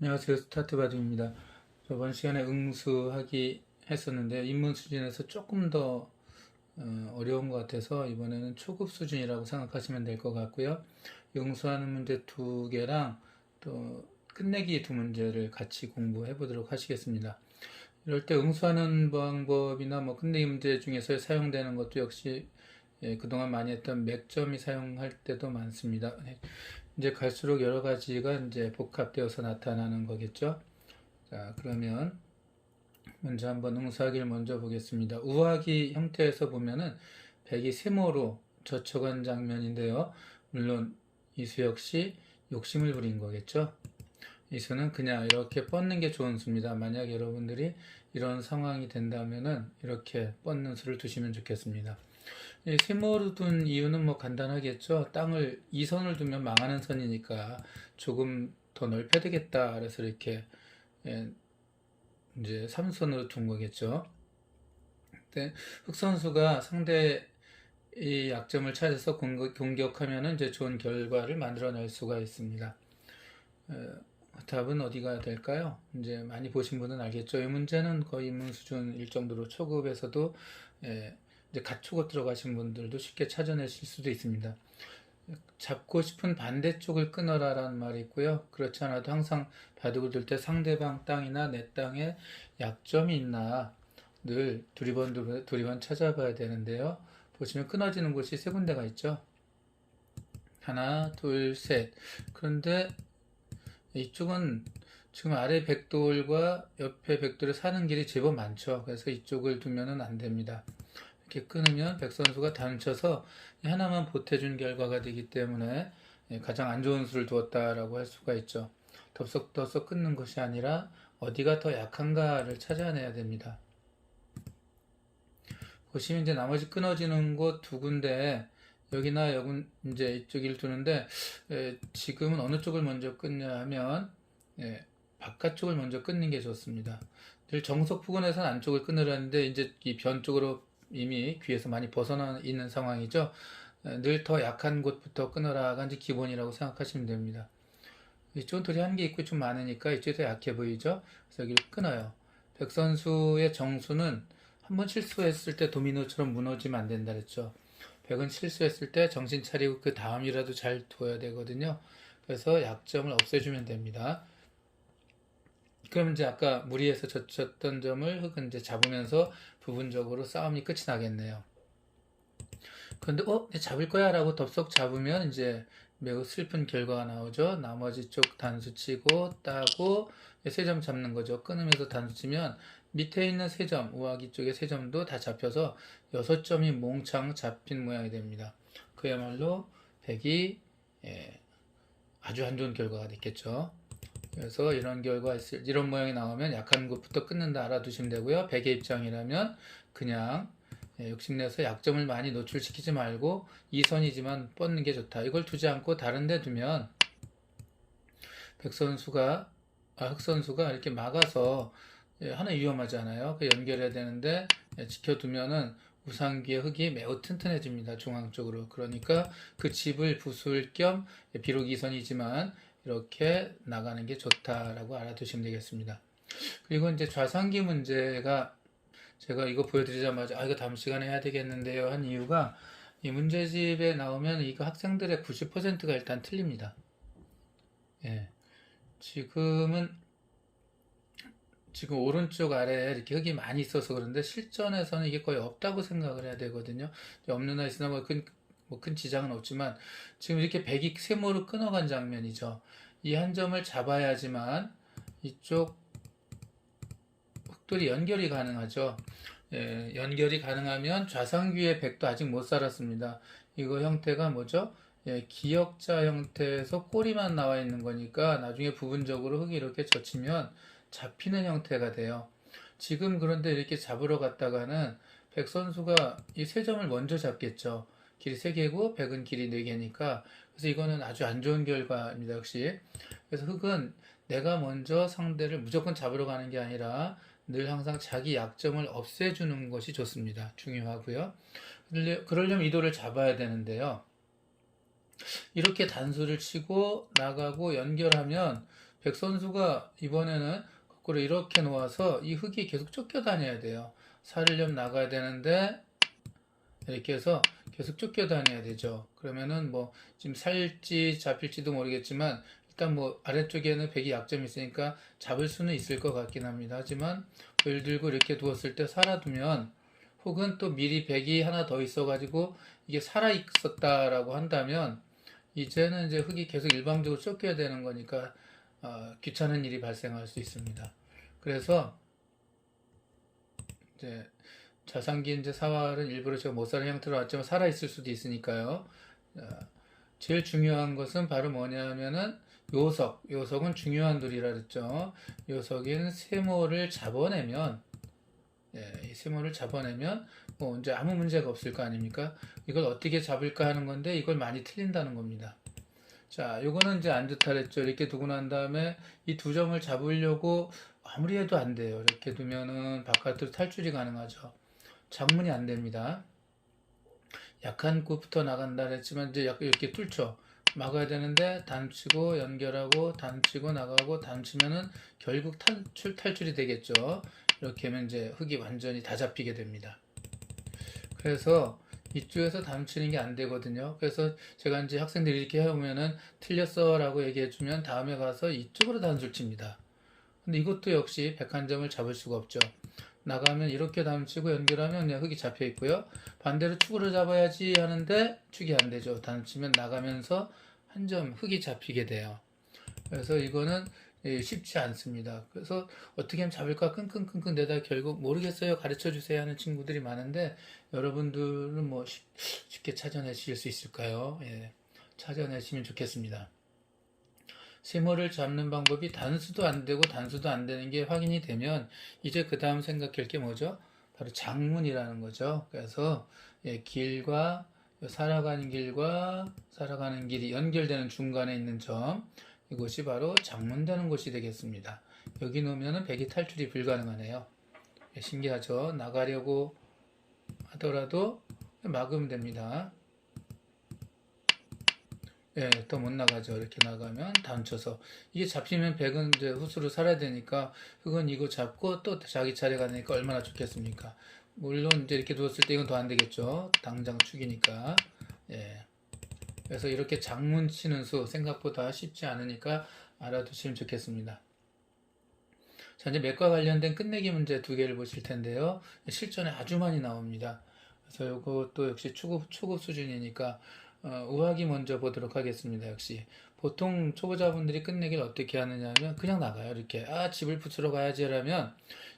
안녕하세요. 스타트바디입니다. 저번 시간에 응수하기 했었는데 입문 수준에서 조금 더 어려운 것 같아서 이번에는 초급 수준이라고 생각하시면 될 것 같고요. 응수하는 문제 두 개랑 또 끝내기 두 문제를 같이 공부해 보도록 하시겠습니다. 이럴 때 응수하는 방법이나 뭐 끝내기 문제 중에서 사용되는 것도 역시 그동안 많이 했던 맥점이 사용할 때도 많습니다. 이제 갈수록 여러 가지가 이제 복합되어서 나타나는 거겠죠. 자, 그러면 먼저 한번 응수하기를 먼저 보겠습니다. 우하기 형태에서 보면은 백이 세모로 젖혀간 장면인데요. 물론 이수 역시 욕심을 부린 거겠죠. 이수는 그냥 이렇게 뻗는 게 좋은 수입니다. 만약 여러분들이 이런 상황이 된다면은 이렇게 뻗는 수를 두시면 좋겠습니다. 세모로 둔 이유는 뭐 간단하겠죠. 땅을 이 선을 두면 망하는 선이니까 조금 더 넓혀야 되겠다. 그래서 이렇게 이제 3선으로 둔 거겠죠. 근데 흑선수가 상대의 약점을 찾아서 공격하면 이제 좋은 결과를 만들어낼 수가 있습니다. 답은 어디가 될까요? 이제 많이 보신 분은 알겠죠. 이 문제는 거의 입문 수준일 정도로 초급에서도 이제 갓초급 들어가신 분들도 쉽게 찾아내실 수도 있습니다. 잡고 싶은 반대쪽을 끊어라 라는 말이 있고요. 그렇지 않아도 항상 바둑을 둘 때 상대방 땅이나 내 땅에 약점이 있나 늘 두리번 찾아봐야 되는데요. 보시면 끊어지는 곳이 세 군데가 있죠. 하나, 둘, 셋. 그런데 이쪽은 지금 아래 백돌과 옆에 백돌에 사는 길이 제법 많죠. 그래서 이쪽을 두면은 안 됩니다. 이렇게 끊으면 백 선수가 단쳐서 하나만 보태준 결과가 되기 때문에 가장 안 좋은 수를 두었다라고 할 수가 있죠. 덥석덥석 끊는 것이 아니라 어디가 더 약한가를 찾아내야 됩니다. 보시면 이제 나머지 끊어지는 곳 두 군데 여기나 여기 이제 이쪽을 두는데 지금은 어느 쪽을 먼저 끊냐 하면 바깥쪽을 먼저 끊는 게 좋습니다. 늘 정석 부근에서는 안쪽을 끊으려는데 이제 이 변 쪽으로 이미 귀에서 많이 벗어나 있는 상황이죠. 늘 더 약한 곳부터 끊어라가 이제 기본이라고 생각하시면 됩니다. 이쪽은 돌이 한 개 있고 좀 많으니까 이쪽이 더 약해 보이죠. 그래서 여기를 끊어요. 백 선수의 정수는 한번 실수했을 때 도미노처럼 무너지면 안 된다 그랬죠. 백은 실수했을 때 정신 차리고 그 다음이라도 잘 둬야 되거든요. 그래서 약점을 없애주면 됩니다. 그러면 이제 아까 무리해서 젖혔던 점을 흑은 이제 잡으면서 부분적으로 싸움이 끝이 나겠네요. 그런데 잡을 거야 라고 덥석 잡으면 이제 매우 슬픈 결과가 나오죠. 나머지 쪽 단수 치고 따고 세 점 잡는 거죠. 끊으면서 단수 치면 밑에 있는 세 점, 우하기 쪽의 세 점도 다 잡혀서 6점이 몽창 잡힌 모양이 됩니다. 그야말로 백이 아주 안 좋은 결과가 됐겠죠. 그래서 이런 모양이 나오면 약한 곳부터 끊는다 알아두시면 되고요. 백의 입장이라면 그냥 욕심내서 약점을 많이 노출시키지 말고 이 선이지만 뻗는 게 좋다. 이걸 두지 않고 다른 데 두면 흑선수가 이렇게 막아서 하나 위험하잖아요. 그 연결해야 되는데 지켜두면은 우상기의 흙이 매우 튼튼해집니다. 중앙 쪽으로. 그러니까 그 집을 부술 겸 비록 이 선이지만 이렇게 나가는 게 좋다라고 알아두시면 되겠습니다. 그리고 이제 좌상기 문제가 제가 이거 보여드리자마자 이거 다음 시간에 해야 되겠는데요 한 이유가 이 문제집에 나오면 이거 학생들의 90%가 일단 틀립니다. 예. 지금 오른쪽 아래에 이렇게 흙이 많이 있어서 그런데 실전에서는 이게 거의 없다고 생각을 해야 되거든요. 없는 한 있으나 큰 지장은 없지만 지금 이렇게 백이 세모로 끊어간 장면이죠. 이 한 점을 잡아야지만 이쪽 흑돌이 연결이 가능하죠. 연결이 가능하면 좌상귀의 백도 아직 못 살았습니다. 이거 형태가 뭐죠? 기역자 형태에서 꼬리만 나와 있는 거니까 나중에 부분적으로 흙이 이렇게 젖히면 잡히는 형태가 돼요. 지금 그런데 이렇게 잡으러 갔다가는 백 선수가 이 세 점을 먼저 잡겠죠. 길이 3개고 백은 길이 4개니까 그래서 이거는 아주 안 좋은 결과입니다. 역시. 그래서 흑은 내가 먼저 상대를 무조건 잡으러 가는 게 아니라 늘 항상 자기 약점을 없애주는 것이 좋습니다. 중요하고요. 그러려면 이 돌을 잡아야 되는데요. 이렇게 단수를 치고 나가고 연결하면 백 선수가 이번에는 거꾸로 이렇게 놓아서 이 흙이 계속 쫓겨 다녀야 돼요. 살을 좀 나가야 되는데 이렇게 해서 계속 쫓겨 다녀야 되죠. 그러면은 뭐 지금 살지 잡힐지도 모르겠지만 일단 뭐 아래쪽에는 백이 약점이 있으니까 잡을 수는 있을 것 같긴 합니다. 하지만 예를 들고 이렇게 두었을 때 살아두면 혹은 또 미리 백이 하나 더 있어가지고 이게 살아 있었다라고 한다면 이제는 이제 흙이 계속 일방적으로 쫓겨야 되는 거니까 귀찮은 일이 발생할 수 있습니다. 그래서 이제 자상기 이제 사활은 일부러 제가 못 사는 형태로 왔지만 살아 있을 수도 있으니까요. 제일 중요한 것은 바로 뭐냐면은 요석은 중요한 돌이라 그랬죠. 요석인 세모를 잡아내면, 이 세모를 잡아내면 뭐 이제 아무 문제가 없을 거 아닙니까? 이걸 어떻게 잡을까 하는 건데 이걸 많이 틀린다는 겁니다. 자, 요거는 이제 안 좋다 그랬죠. 이렇게 두고 난 다음에 이 두 점을 잡으려고 아무리 해도 안 돼요. 이렇게 두면은 바깥으로 탈출이 가능하죠. 장문이 안 됩니다. 약한 곳부터 나간다 그랬지만 이제 약간 이렇게 뚫죠. 막아야 되는데 단치고 연결하고 단치고 나가고 단치면은 결국 탈출이 되겠죠. 이렇게 하면 이제 흙이 완전히 다 잡히게 됩니다. 그래서 이쪽에서 단치는 게 안 되거든요. 그래서 제가 이제 학생들이 이렇게 해오면은 틀렸어 라고 얘기해주면 다음에 가서 이쪽으로 단수를 칩니다. 근데 이것도 역시 101점을 잡을 수가 없죠. 나가면 이렇게 단치고 연결하면 그냥 흙이 잡혀 있고요. 반대로 축으로 잡아야지 하는데 축이 안 되죠. 단치면 나가면서 한 점 흙이 잡히게 돼요. 그래서 이거는 쉽지 않습니다. 그래서 어떻게 하면 잡을까 끙끙끙끙 대다 결국 모르겠어요. 가르쳐 주세요 하는 친구들이 많은데 여러분들은 뭐 쉽게 찾아내실 수 있을까요? 예, 찾아내시면 좋겠습니다. 세모를 잡는 방법이 단수도 안 되고 단수도 안 되는 게 확인이 되면 이제 그 다음 생각할 게 뭐죠? 바로 장문이라는 거죠. 그래서 길과 살아가는 길과 살아가는 길이 연결되는 중간에 있는 점, 이곳이 바로 장문되는 곳이 되겠습니다. 여기 놓으면 백이 탈출이 불가능하네요. 신기하죠? 나가려고 하더라도 막으면 됩니다. 또 못 나가죠. 이렇게 나가면 단쳐서 이게 잡히면 백은 이제 후수로 살아야 되니까 그건 이거 잡고 또 자기 차례가 되니까 얼마나 좋겠습니까? 물론 이제 이렇게 두었을 때 이건 더 안 되겠죠. 당장 축이니까. 그래서 이렇게 장문 치는 수 생각보다 쉽지 않으니까 알아두시면 좋겠습니다. 자, 이제 맥과 관련된 끝내기 문제 두 개를 보실 텐데요. 실전에 아주 많이 나옵니다. 그래서 이것도 역시 초급 수준이니까 우하기 먼저 보도록 하겠습니다. 역시 보통 초보자분들이 끝내기를 어떻게 하느냐 하면 그냥 나가요. 이렇게 집을 붙으러 가야지 라면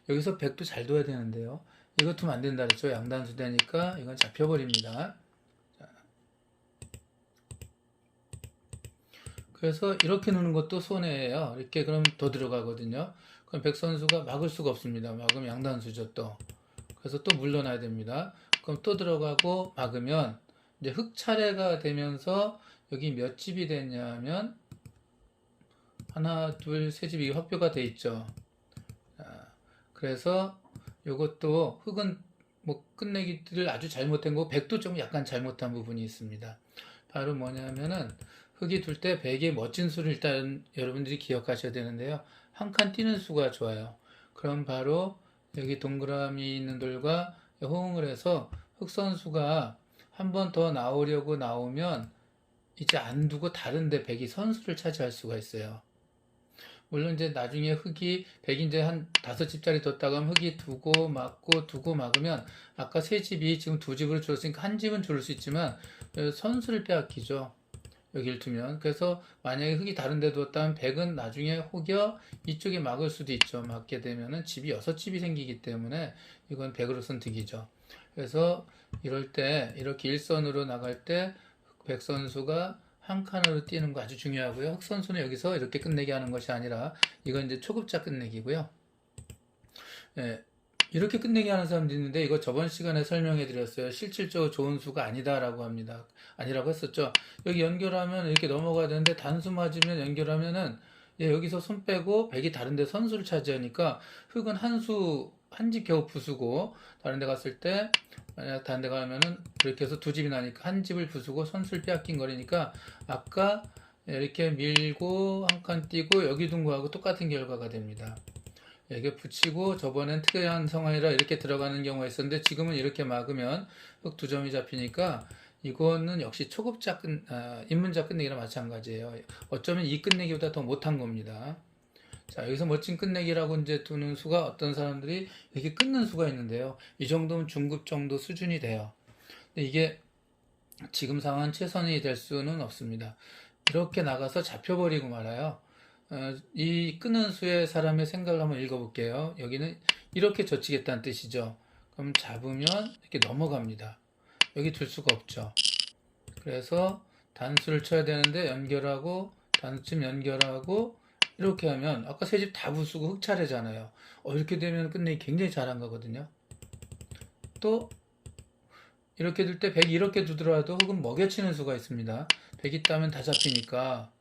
여기서 백도 잘 둬야 되는데요. 이것 두면 안 된다 그랬죠. 양단수 되니까 이건 잡혀버립니다. 그래서 이렇게 놓는 것도 손해예요. 이렇게 그럼 더 들어가거든요. 그럼 백 선수가 막을 수가 없습니다. 막으면 양단수죠 또. 그래서 또 물러나야 됩니다. 그럼 또 들어가고 막으면 이제 흙 차례가 되면서 여기 몇 집이 됐냐면 하나, 둘, 세 집이 확보가 돼 있죠. 그래서 이것도 흙은 뭐 끝내기를 아주 잘못된 거고 백도 좀 약간 잘못한 부분이 있습니다. 바로 뭐냐면은 흙이 둘 때 백의 멋진 수를 일단 여러분들이 기억하셔야 되는데요. 한 칸 뛰는 수가 좋아요. 그럼 바로 여기 동그라미 있는 돌과 호응을 해서 흙 선수가 한 번 더 나오려고 나오면 이제 안 두고 다른데 백이 선수를 차지할 수가 있어요. 물론 이제 나중에 흙이 백이 이제 한 5집짜리 뒀다가 하면 흙이 두고 막으면 아까 3집이 지금 2집으로 줄었으니까 한 집은 줄을 수 있지만 선수를 빼앗기죠. 여기를 두면. 그래서 만약에 흙이 다른 데 두었다면 백은 나중에 혹여 이쪽에 막을 수도 있죠. 막게 되면은 집이 6집이 생기기 때문에 이건 백으로선 득이죠. 그래서 이럴 때 이렇게 일선으로 나갈 때 백 선수가 한 칸으로 뛰는 거 아주 중요하고요. 흑 선수는 여기서 이렇게 끝내기 하는 것이 아니라 이건 이제 초급자 끝내기고요. 이렇게 끝내기 하는 사람도 있는데 이거 저번 시간에 설명해 드렸어요. 실질적으로 좋은 수가 아니다라고 합니다. 아니라고 했었죠. 여기 연결하면 이렇게 넘어가야 되는데 단수 맞으면 연결하면은 여기서 손 빼고 백이 다른데 선수를 차지하니까 흙은 한 집 겨우 부수고 다른 데 갔을 때 만약 다른 데 가면은 그렇게 해서 2집이 나니까 한 집을 부수고 선수를 빼앗긴 거니까 아까 이렇게 밀고 한 칸 띄고 여기 둔 거하고 똑같은 결과가 됩니다. 이게 붙이고 저번엔 특이한 상황이라 이렇게 들어가는 경우가 있었는데 지금은 이렇게 막으면 흙 두 점이 잡히니까 이거는 역시 입문자 끝내기랑 마찬가지예요. 어쩌면 이 끝내기보다 더 못한 겁니다. 자, 여기서 멋진 끝내기라고 이제 두는 수가 어떤 사람들이 이렇게 끊는 수가 있는데요. 이 정도면 중급 정도 수준이 돼요. 근데 이게 지금 상황은 최선이 될 수는 없습니다. 이렇게 나가서 잡혀버리고 말아요. 이 끊은 수의 사람의 생각을 한번 읽어볼게요. 여기는 이렇게 젖히겠다는 뜻이죠. 그럼 잡으면 이렇게 넘어갑니다. 여기 둘 수가 없죠. 그래서 단수를 쳐야 되는데 연결하고 단수침 연결하고 이렇게 하면 아까 세 집 다 부수고 흑차례잖아요. 이렇게 되면 끝내기 굉장히 잘한 거거든요. 또 이렇게 둘 때 100이 이렇게 두더라도 흙은 먹여치는 수가 있습니다. 100이 따면 다 잡히니까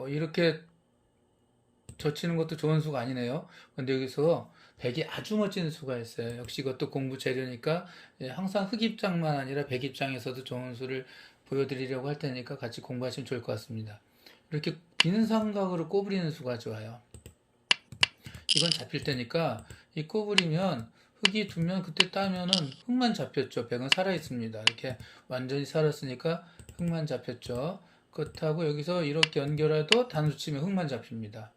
이렇게 젖히는 것도 좋은 수가 아니네요. 근데 여기서 100이 아주 멋진 수가 있어요. 역시 이것도 공부 재료니까 항상 흙 입장만 아니라 100 입장에서도 좋은 수를 보여드리려고 할 테니까 같이 공부하시면 좋을 것 같습니다. 이렇게 빈 삼각으로 꼬부리는 수가 좋아요. 이건 잡힐 때니까 이 꼬부리면 흙이 두면 그때 따면은 흙만 잡혔죠. 100은 살아 있습니다. 이렇게 완전히 살았으니까 흙만 잡혔죠. 그렇다고 여기서 이렇게 연결해도 단수 치면 흙만 잡힙니다.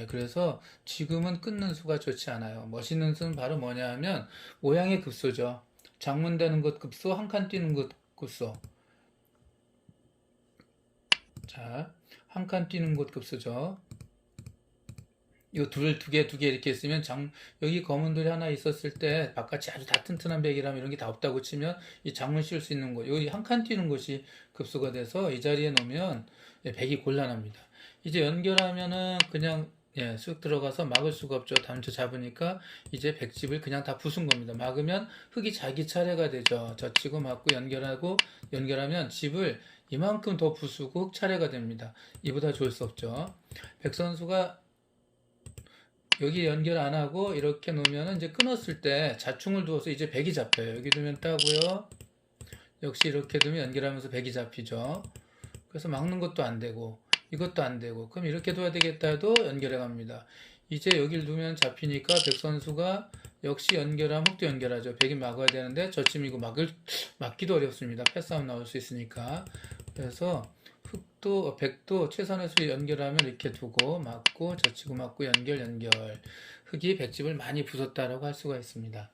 그래서 지금은 끊는 수가 좋지 않아요. 멋있는 수는 바로 뭐냐 하면 모양의 급소죠. 장문되는 것 급소, 한 칸 뛰는 것 급소. 자, 한 칸 뛰는 것 급소죠. 이거 두 개 이렇게 있으면 여기 검은 돌이 하나 있었을 때 바깥이 아주 다 튼튼한 백이라면 이런 게 다 없다고 치면 이 장문 씌울 수 있는 거, 여기 한 칸 뛰는 것이 급소가 돼서 이 자리에 놓으면 백이 곤란합니다. 이제 연결하면은 그냥 쑥 들어가서 막을 수가 없죠. 단추 잡으니까 이제 백집을 그냥 다 부순 겁니다. 막으면 흙이 자기 차례가 되죠. 젖히고 막고 연결하면 집을 이만큼 더 부수고 흙 차례가 됩니다. 이보다 좋을 수 없죠. 백 선수가 여기 연결 안 하고 이렇게 놓으면 이제 끊었을 때 자충을 두어서 이제 백이 잡혀요. 여기 두면 따고요. 역시 이렇게 두면 연결하면서 백이 잡히죠. 그래서 막는 것도 안 되고 이것도 안 되고 그럼 이렇게 둬야 되겠다 해도 연결해 갑니다. 이제 여길 두면 잡히니까 백 선수가 역시 연결하면 흙도 연결하죠. 백이 막아야 되는데 저침이고 막기도 어렵습니다. 패싸움 나올 수 있으니까. 그래서 백도 최선의 수 연결하면 이렇게 두고 막고 젖히고 막고 연결 흙이 백집을 많이 부쉈다라고 할 수가 있습니다.